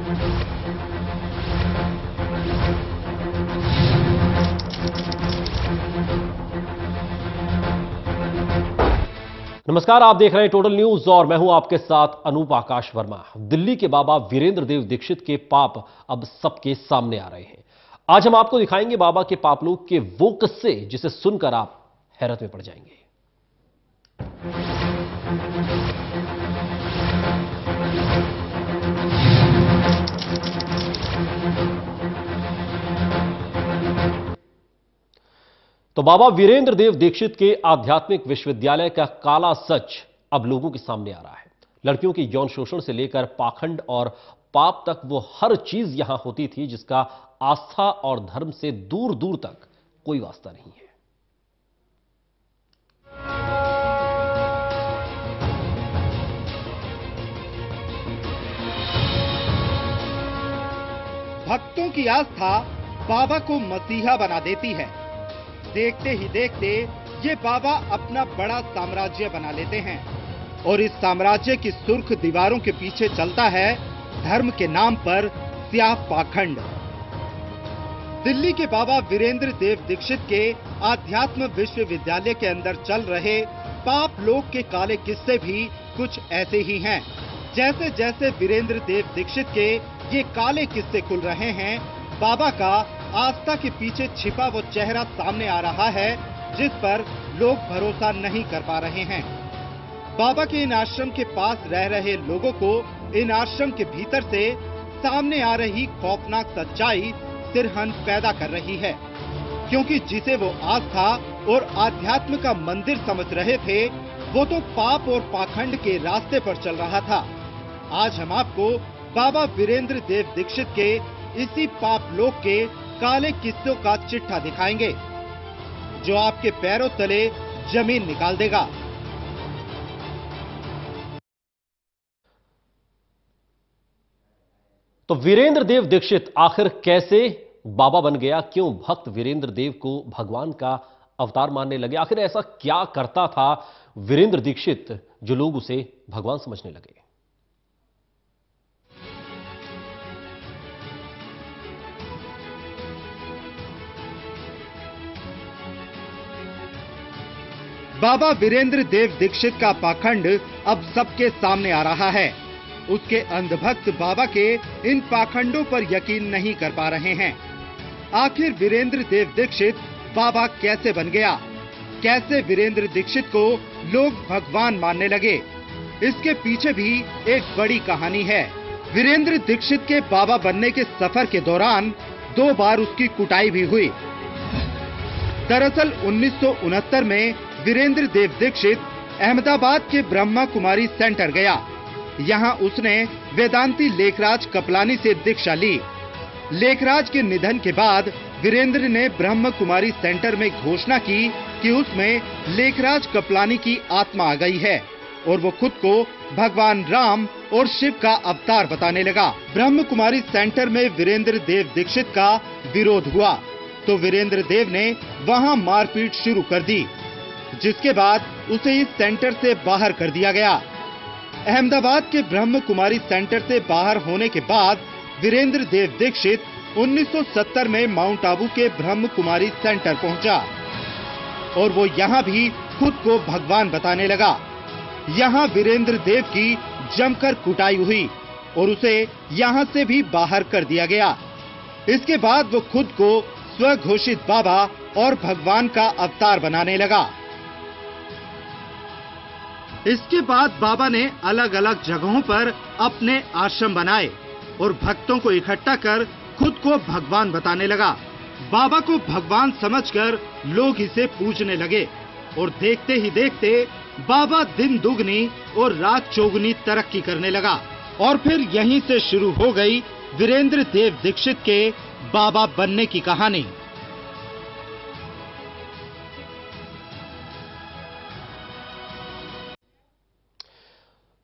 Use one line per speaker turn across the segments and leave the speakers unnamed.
नमस्कार, आप देख रहे हैं टोटल न्यूज और मैं हूं आपके साथ अनूप आकाश वर्मा। दिल्ली के बाबा वीरेंद्र देव दीक्षित के पाप अब सबके सामने आ रहे हैं। आज हम आपको दिखाएंगे बाबा के पापलोक के वो किस्से जिसे सुनकर आप हैरत में पड़ जाएंगे। तो बाबा वीरेंद्र देव दीक्षित के आध्यात्मिक विश्वविद्यालय का काला सच अब लोगों के सामने आ रहा है। लड़कियों के यौन शोषण से लेकर पाखंड और पाप तक वो हर चीज यहां होती थी जिसका आस्था और धर्म से दूर दूर तक कोई वास्ता नहीं है।
भक्तों की आस्था बाबा को मसीहा बना देती है। देखते ही देखते ये बाबा अपना बड़ा साम्राज्य बना लेते हैं और इस साम्राज्य की सुर्ख दीवारों के पीछे चलता है धर्म के नाम पर स्याह पाखंड। दिल्ली के बाबा वीरेंद्र देव दीक्षित के आध्यात्म विश्वविद्यालय के अंदर चल रहे पाप लोक के काले किस्से भी कुछ ऐसे ही हैं। जैसे जैसे वीरेंद्र देव दीक्षित के ये काले किस्से खुल रहे हैं, बाबा का आस्था के पीछे छिपा वो चेहरा सामने आ रहा है जिस पर लोग भरोसा नहीं कर पा रहे हैं। बाबा के इन आश्रम के पास रह रहे लोगों को इन आश्रम के भीतर से सामने आ रही खौफनाक सच्चाई सिरहन पैदा कर रही है, क्योंकि जिसे वो आस्था और आध्यात्म का मंदिर समझ रहे थे वो तो पाप और पाखंड के रास्ते पर चल रहा था। आज हम आपको बाबा वीरेंद्र देव दीक्षित के इसी पाप लोक के काले किस्सों का चिट्ठा दिखाएंगे जो आपके पैरों तले जमीन निकाल देगा।
तो वीरेंद्र देव दीक्षित आखिर कैसे बाबा बन गया? क्यों भक्त वीरेंद्र देव को भगवान का अवतार मानने लगे? आखिर ऐसा क्या करता था वीरेंद्र दीक्षित जो लोग उसे भगवान समझने लगे?
बाबा वीरेंद्र देव दीक्षित का पाखंड अब सबके सामने आ रहा है। उसके अंधभक्त बाबा के इन पाखंडों पर यकीन नहीं कर पा रहे हैं। आखिर वीरेंद्र देव दीक्षित बाबा कैसे बन गया? कैसे वीरेंद्र दीक्षित को लोग भगवान मानने लगे? इसके पीछे भी एक बड़ी कहानी है। वीरेंद्र दीक्षित के बाबा बनने के सफर के दौरान 2 बार उसकी कुटाई भी हुई। दरअसल 1969 में वीरेंद्र देव दीक्षित अहमदाबाद के ब्रह्मा कुमारी सेंटर गया। यहाँ उसने वेदांती लेखराज कपलानी से दीक्षा ली। लेखराज के निधन के बाद वीरेंद्र ने ब्रह्म कुमारी सेंटर में घोषणा की कि उसमें लेखराज कपलानी की आत्मा आ गई है और वो खुद को भगवान राम और शिव का अवतार बताने लगा। ब्रह्म कुमारी सेंटर में वीरेंद्र देव दीक्षित का विरोध हुआ तो वीरेंद्र देव ने वहां मारपीट शुरू कर दी, जिसके बाद उसे इस सेंटर से बाहर कर दिया गया। अहमदाबाद के ब्रह्म कुमारी सेंटर से बाहर होने के बाद वीरेंद्र देव दीक्षित 1970 में माउंट आबू के ब्रह्म कुमारी सेंटर पहुंचा और वो यहाँ भी खुद को भगवान बताने लगा। यहाँ वीरेंद्र देव की जमकर कुटाई हुई और उसे यहाँ से भी बाहर कर दिया गया। इसके बाद वो खुद को स्वघोषित बाबा और भगवान का अवतार बनाने लगा। इसके बाद बाबा ने अलग अलग जगहों पर अपने आश्रम बनाए और भक्तों को इकट्ठा कर खुद को भगवान बताने लगा। बाबा को भगवान समझकर लोग इसे पूजने लगे और देखते ही देखते बाबा दिन दुगनी और रात चौगुनी तरक्की करने लगा। और फिर यहीं से शुरू हो गई वीरेंद्र देव दीक्षित के बाबा बनने की कहानी।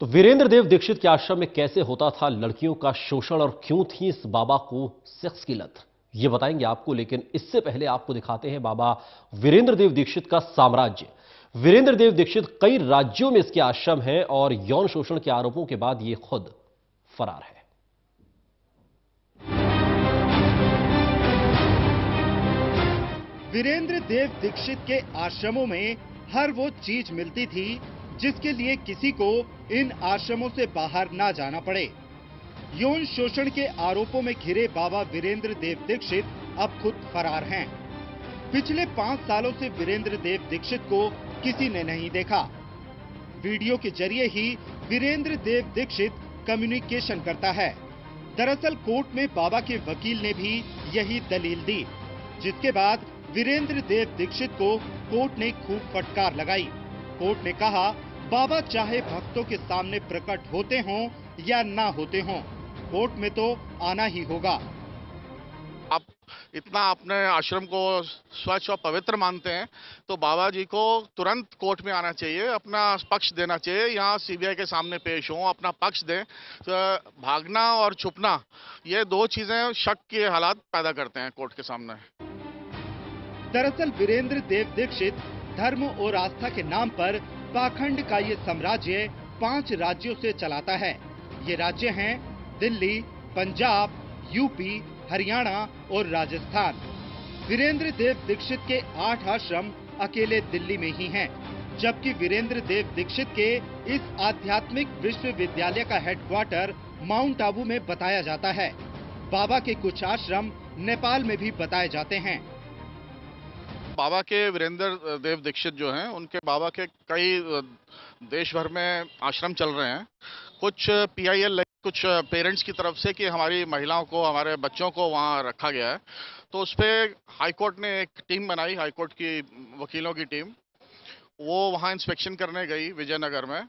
तो वीरेंद्र देव दीक्षित के आश्रम में कैसे होता था लड़कियों का शोषण और क्यों थी इस बाबा को सेक्स की लत, ये बताएंगे आपको। लेकिन इससे पहले आपको दिखाते हैं बाबा वीरेंद्र देव दीक्षित का साम्राज्य। वीरेंद्र देव दीक्षित कई राज्यों में इसके आश्रम हैं और यौन शोषण के आरोपों के बाद ये खुद फरार है।
वीरेंद्र देव दीक्षित के आश्रमों में हर वो चीज मिलती थी जिसके लिए किसी को इन आश्रमों से बाहर ना जाना पड़े। यौन शोषण के आरोपों में घिरे बाबा वीरेंद्र देव दीक्षित अब खुद फरार हैं। पिछले 5 सालों से वीरेंद्र देव दीक्षित को किसी ने नहीं देखा। वीडियो के जरिए ही वीरेंद्र देव दीक्षित कम्युनिकेशन करता है। दरअसल कोर्ट में बाबा के वकील ने भी यही दलील दी, जिसके बाद वीरेंद्र देव दीक्षित को कोर्ट ने खूब फटकार लगाई। कोर्ट ने कहा, बाबा चाहे भक्तों के सामने प्रकट होते हों या ना होते हों, कोर्ट में तो आना ही होगा।
आप इतना अपने आश्रम को स्वच्छ और पवित्र मानते हैं तो बाबा जी को तुरंत कोर्ट में आना चाहिए, अपना पक्ष देना चाहिए, यहाँ सीबीआई के सामने पेश हों, अपना पक्ष दें। तो भागना और छुपना, ये 2 चीजें शक के हालात पैदा करते हैं कोर्ट के सामने।
दरअसल वीरेंद्र देव दीक्षित धर्म और आस्था के नाम पर पाखंड का ये साम्राज्य 5 राज्यों से चलाता है। ये राज्य हैं दिल्ली, पंजाब, यूपी, हरियाणा और राजस्थान। वीरेंद्र देव दीक्षित के 8 आश्रम अकेले दिल्ली में ही हैं, जबकि वीरेंद्र देव दीक्षित के इस आध्यात्मिक विश्वविद्यालय का हेडक्वार्टर माउंट आबू में बताया जाता है। बाबा के कुछ आश्रम नेपाल में भी बताए जाते हैं।
बाबा के वीरेंद्र देव दीक्षित जो हैं, उनके बाबा के कई देश भर में आश्रम चल रहे हैं। कुछ PIL, कुछ पेरेंट्स की तरफ से कि हमारी महिलाओं को, हमारे बच्चों को वहाँ रखा गया है, तो उस पर हाईकोर्ट ने एक टीम बनाई, हाईकोर्ट की वकीलों की टीम। वो वहाँ इंस्पेक्शन करने गई विजयनगर में।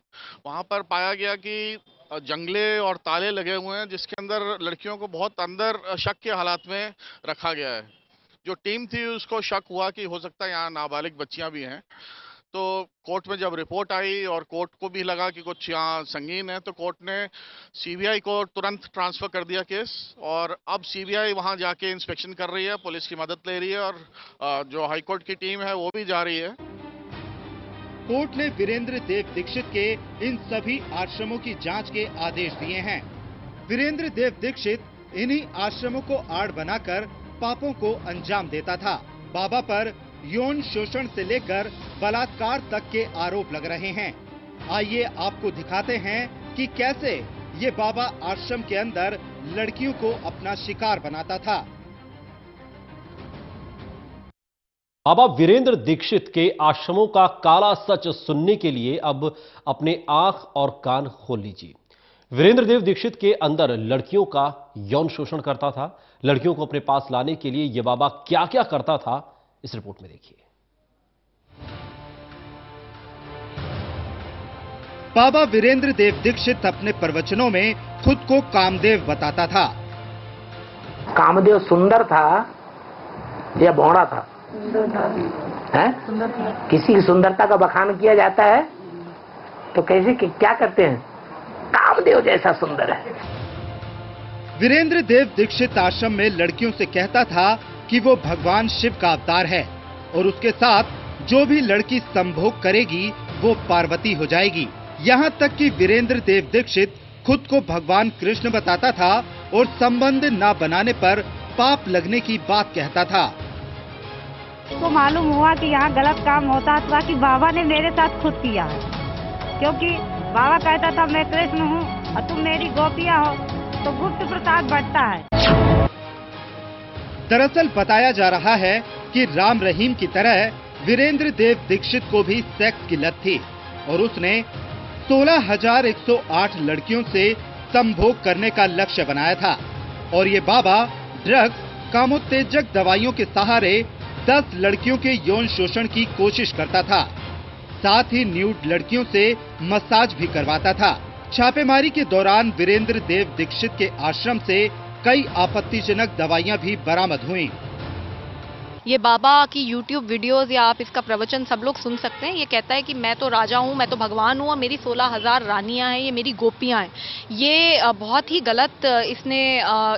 वहाँ पर पाया गया कि जंगले और ताले लगे हुए हैं, जिसके अंदर लड़कियों को बहुत अंदर शक के हालात में रखा गया है। जो टीम थी उसको शक हुआ कि हो सकता है यहाँ नाबालिग बच्चियां भी हैं। तो कोर्ट में जब रिपोर्ट आई और कोर्ट को भी लगा कि कुछ यहाँ संगीन है, तो कोर्ट ने सीबीआई को तुरंत ट्रांसफर कर दिया केस, और अब सीबीआई वहाँ जाके इंस्पेक्शन कर रही है, पुलिस की मदद ले रही है, और जो हाईकोर्ट की टीम है वो भी जा रही है।
कोर्ट ने वीरेंद्र देव दीक्षित के इन सभी आश्रमों की जांच के आदेश दिए हैं। वीरेंद्र देव दीक्षित इन्हीं आश्रमों को आड़ बनाकर पापों को अंजाम देता था। बाबा पर यौन शोषण से लेकर बलात्कार तक के आरोप लग रहे हैं। आइए आपको दिखाते हैं कि कैसे ये बाबा आश्रम के अंदर लड़कियों को अपना शिकार बनाता था।
बाबा वीरेंद्र दीक्षित के आश्रमों का काला सच सुनने के लिए अब अपने आंख और कान खोल लीजिए। वीरेंद्र देव दीक्षित के अंदर लड़कियों का यौन शोषण करता था। लड़कियों को अपने पास लाने के लिए यह बाबा क्या क्या करता था, इस रिपोर्ट में देखिए।
बाबा वीरेंद्र देव दीक्षित अपने प्रवचनों में खुद को कामदेव बताता था।
कामदेव सुंदर था या भौड़ा था? है? किसी की सुंदरता का बखान किया जाता है तो कैसे क्या करते हैं? कामदेव जैसा सुंदर है।
वीरेंद्र देव दीक्षित आश्रम में लड़कियों से कहता था कि वो भगवान शिव का अवतार है और उसके साथ जो भी लड़की संभोग करेगी वो पार्वती हो जाएगी। यहाँ तक कि वीरेंद्र देव दीक्षित खुद को भगवान कृष्ण बताता था और संबंध न बनाने पर पाप लगने की बात कहता था।
तो मालूम हुआ कि यहाँ गलत काम होता था कि बाबा ने मेरे साथ खुद किया है, क्योंकि बाबा कहता था मैं कृष्ण हूँ और तुम मेरी गोपियाँ हो, तो गुप्त प्रसाद बढ़ता है।
दरअसल बताया जा रहा है कि राम रहीम की तरह वीरेंद्र देव दीक्षित को भी सेक्स की लत थी और उसने 16,108 लड़कियों से संभोग करने का लक्ष्य बनाया था। और ये बाबा ड्रग्स, कामोत्तेजक दवाइयों के सहारे 10 लड़कियों के यौन शोषण की कोशिश करता था। साथ ही न्यूड लड़कियों से मसाज भी करवाता था। छापेमारी के दौरान वीरेंद्र देव दीक्षित के आश्रम से कई आपत्तिजनक दवाइयां भी बरामद हुईं।
ये बाबा की YouTube वीडियोस या आप इसका प्रवचन सब लोग सुन सकते हैं। ये कहता है कि मैं तो राजा हूँ, मैं तो भगवान हूँ और मेरी 16,000 रानियाँ हैं, ये मेरी गोपियाँ हैं। ये बहुत ही गलत इसने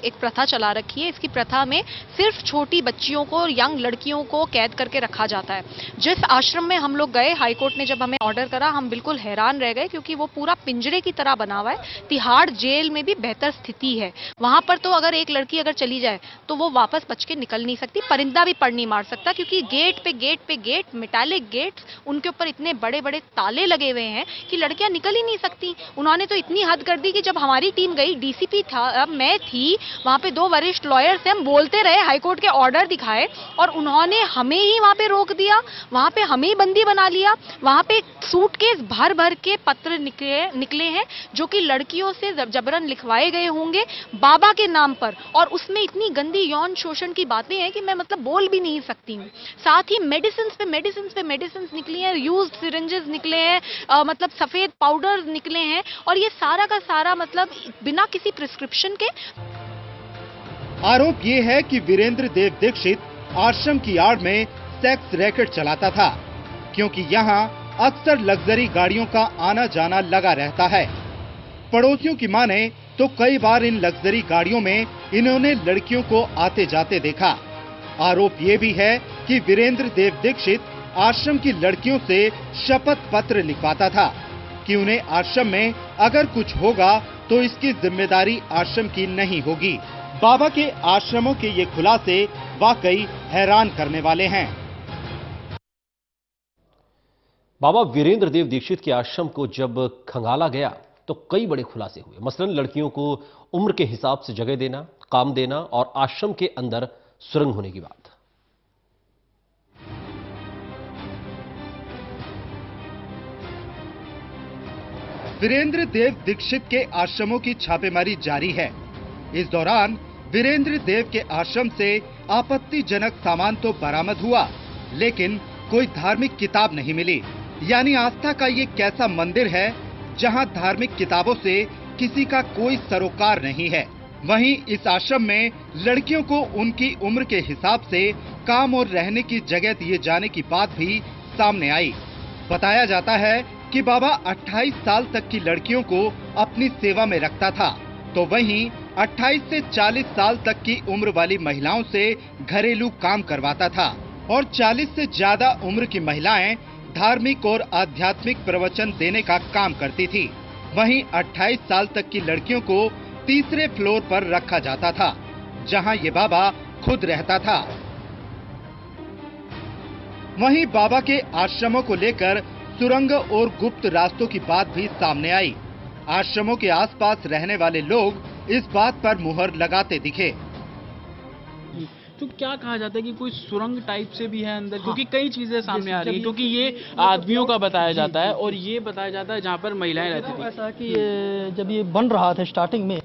एक प्रथा चला रखी है। इसकी प्रथा में सिर्फ छोटी बच्चियों को, यंग लड़कियों को कैद करके रखा जाता है। जिस आश्रम में हम लोग गए, हाईकोर्ट ने जब हमें ऑर्डर करा, हम बिल्कुल हैरान रह गए, क्योंकि वो पूरा पिंजरे की तरह बना हुआ है। तिहाड़ जेल में भी बेहतर स्थिति है। वहाँ पर तो अगर एक लड़की अगर चली जाए तो वो वापस बच के निकल नहीं सकती, परिंदा भी पड़ नहीं मार सकता, क्योंकि गेट पे गेट मेटालिक गेट्स, उनके ऊपर इतने बड़े बड़े ताले लगे हुए हैं कि लड़कियां निकल ही नहीं सकती। उन्होंने तो इतनी हद कर दी कि जब हमारी टीम गई, डीसीपी था, मैं थी, वहां पे 2 वरिष्ठ लॉयर्स थे, हम बोलते रहे, हाईकोर्ट के ऑर्डर दिखाए और उन्होंने हमें ही वहां पे रोक दिया, वहां पे हमें ही बंदी बना लिया। वहां पे सूटकेस भर भर के पत्र निकले हैं जो कि लड़कियों से जबरन लिखवाए गए होंगे बाबा के नाम पर, और उसमें इतनी गंदी यौन शोषण की बातें हैं कि मैं मतलब बोल भी नहीं सकती हूँ। साथ ही मेडिसिन निकली हैं, यूज्ड सिरिंजेस निकले हैं, मतलब सफेद पाउडर निकले हैं, और ये सारा का सारा मतलब बिना किसी प्रिस्क्रिप्शन के।
आरोप ये है कि वीरेंद्र देव दीक्षित आश्रम की आड़ में सेक्स रैकेट चलाता था, क्योंकि यहाँ अक्सर लग्जरी गाड़ियों का आना जाना लगा रहता है। पड़ोसियों की माने तो कई बार इन लग्जरी गाड़ियों में इन्होंने लड़कियों को आते जाते देखा। आरोप ये भी है कि वीरेंद्र देव दीक्षित आश्रम की लड़कियों से शपथ पत्र लिखवाता था कि उन्हें आश्रम में अगर कुछ होगा तो इसकी जिम्मेदारी आश्रम की नहीं होगी। बाबा के आश्रमों के ये खुलासे वाकई हैरान करने वाले हैं।
बाबा वीरेंद्र देव दीक्षित के आश्रम को जब खंगाला गया तो कई बड़े खुलासे हुए। मसलन लड़कियों को उम्र के हिसाब से जगह देना, काम देना और आश्रम के अंदर सुरंग होने की बात।
वीरेंद्र देव दीक्षित के आश्रमों की छापेमारी जारी है। इस दौरान वीरेंद्र देव के आश्रम से आपत्तिजनक सामान तो बरामद हुआ, लेकिन कोई धार्मिक किताब नहीं मिली। यानी आस्था का ये कैसा मंदिर है जहां धार्मिक किताबों से किसी का कोई सरोकार नहीं है। वहीं इस आश्रम में लड़कियों को उनकी उम्र के हिसाब से काम और रहने की जगह दिए जाने की बात भी सामने आई। बताया जाता है कि बाबा 28 साल तक की लड़कियों को अपनी सेवा में रखता था, तो वहीं 28 से 40 साल तक की उम्र वाली महिलाओं से घरेलू काम करवाता था और 40 से ज्यादा उम्र की महिलाएं धार्मिक और आध्यात्मिक प्रवचन देने का काम करती थी। वहीं 28 साल तक की लड़कियों को तीसरे फ्लोर पर रखा जाता था, जहां ये बाबा खुद रहता था। वहीं बाबा के आश्रमों को लेकर सुरंग और गुप्त रास्तों की बात भी सामने आई। आश्रमों के आसपास रहने वाले लोग इस बात पर मुहर लगाते दिखे।
तो क्या कहा जाता है कि कोई सुरंग टाइप से भी है अंदर, क्योंकि कई चीजें सामने आ रही है, क्योंकि ये आदमियों का बताया जाता है और ये बताया जाता है जहाँ पर महिलाएं रहती थी।
ऐसा कि जब ये बन रहा था स्टार्टिंग में,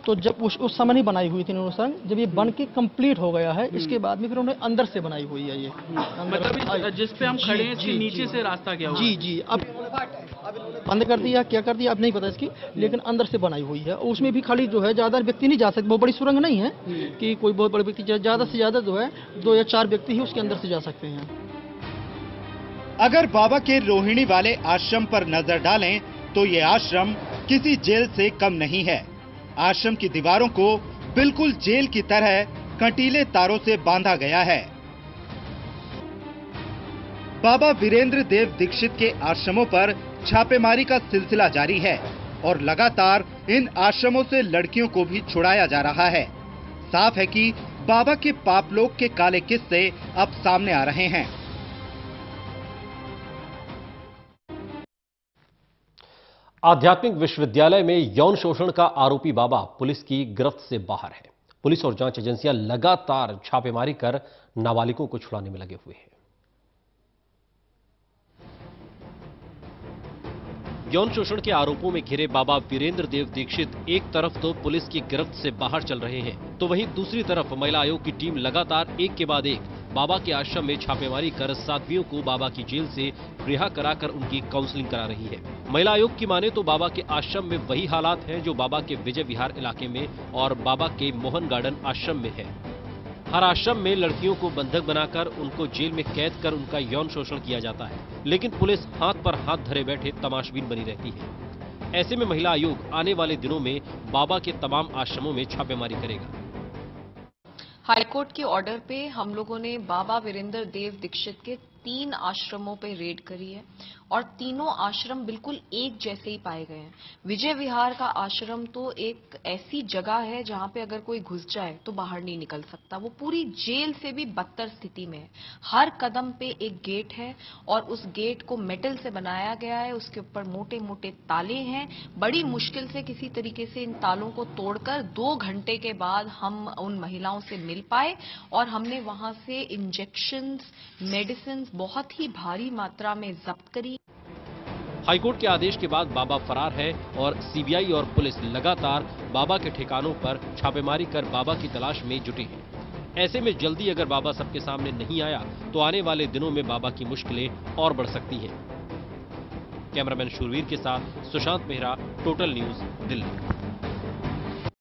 तो जब उस समय नहीं बनाई हुई थी इन्होंने सुरंग, जब ये बन के कंप्लीट हो गया है इसके बाद में फिर उन्होंने अंदर से बनाई हुई है। ये
मतलब जिस पे हम खड़े हैं इसके नीचे से रास्ता क्या हुआ?
जी अब बंद कर दिया, क्या कर दिया अब नहीं पता इसकी, लेकिन अंदर से बनाई हुई है। उसमें भी खाली जो है ज्यादा व्यक्ति नहीं जा सकते, बहुत बड़ी सुरंग नहीं है कि कोई बहुत बड़े व्यक्ति, ज्यादा से ज्यादा जो है 2 या 4 व्यक्ति ही उसके अंदर से जा सकते हैं।
अगर बाबा के रोहिणी वाले आश्रम पर नजर डालें तो ये आश्रम किसी जेल से कम नहीं है। आश्रम की दीवारों को बिल्कुल जेल की तरह कंटीले तारों से बांधा गया है। बाबा वीरेंद्र देव दीक्षित के आश्रमों पर छापेमारी का सिलसिला जारी है और लगातार इन आश्रमों से लड़कियों को भी छुड़ाया जा रहा है। साफ है कि बाबा के पापलोक के काले किस्से अब सामने आ रहे हैं।
आध्यात्मिक विश्वविद्यालय में यौन शोषण का आरोपी बाबा पुलिस की गिरफ्त से बाहर है। पुलिस और जांच एजेंसियां लगातार छापेमारी कर नाबालिगों को छुड़ाने में लगे हुए हैं। यौन शोषण के आरोपों में घिरे बाबा वीरेंद्र देव दीक्षित एक तरफ तो पुलिस की गिरफ्त से बाहर चल रहे हैं, तो वहीं दूसरी तरफ महिला आयोग की टीम लगातार एक के बाद एक बाबा के आश्रम में छापेमारी कर साध्वियों को बाबा की जेल से रिहा कराकर उनकी काउंसलिंग करा रही है। महिला आयोग की माने तो बाबा के आश्रम में वही हालात हैं जो बाबा के विजय विहार इलाके में और बाबा के मोहन गार्डन आश्रम में है। हर आश्रम में लड़कियों को बंधक बनाकर उनको जेल में कैद कर उनका यौन शोषण किया जाता है, लेकिन पुलिस हाथ पर हाथ धरे बैठे तमाशबीन बनी रहती है। ऐसे में महिला आयोग आने वाले दिनों में बाबा के तमाम आश्रमों में छापेमारी करेगा।
हाईकोर्ट के ऑर्डर पे हम लोगों ने बाबा वीरेंद्र देव दीक्षित के 3 आश्रमों पे रेड करी है और तीनों आश्रम बिल्कुल एक जैसे ही पाए गए हैं। विजय विहार का आश्रम तो एक ऐसी जगह है जहां पे अगर कोई घुस जाए तो बाहर नहीं निकल सकता। वो पूरी जेल से भी बदतर स्थिति में है। हर कदम पे एक गेट है और उस गेट को मेटल से बनाया गया है, उसके ऊपर मोटे मोटे ताले हैं। बड़ी मुश्किल से किसी तरीके से इन तालों को तोड़कर 2 घंटे के बाद हम उन महिलाओं से मिल पाए और हमने वहां से इंजेक्शंस, मेडिसिन बहुत ही भारी मात्रा में जब्त करी।
हाईकोर्ट के आदेश के बाद बाबा फरार है और सीबीआई और पुलिस लगातार बाबा के ठिकानों पर छापेमारी कर बाबा की तलाश में जुटी है। ऐसे में जल्दी अगर बाबा सबके सामने नहीं आया तो आने वाले दिनों में बाबा की मुश्किलें और बढ़ सकती हैं। कैमरामैन शूरवीर के साथ सुशांत मेहरा, टोटल न्यूज, दिल्ली।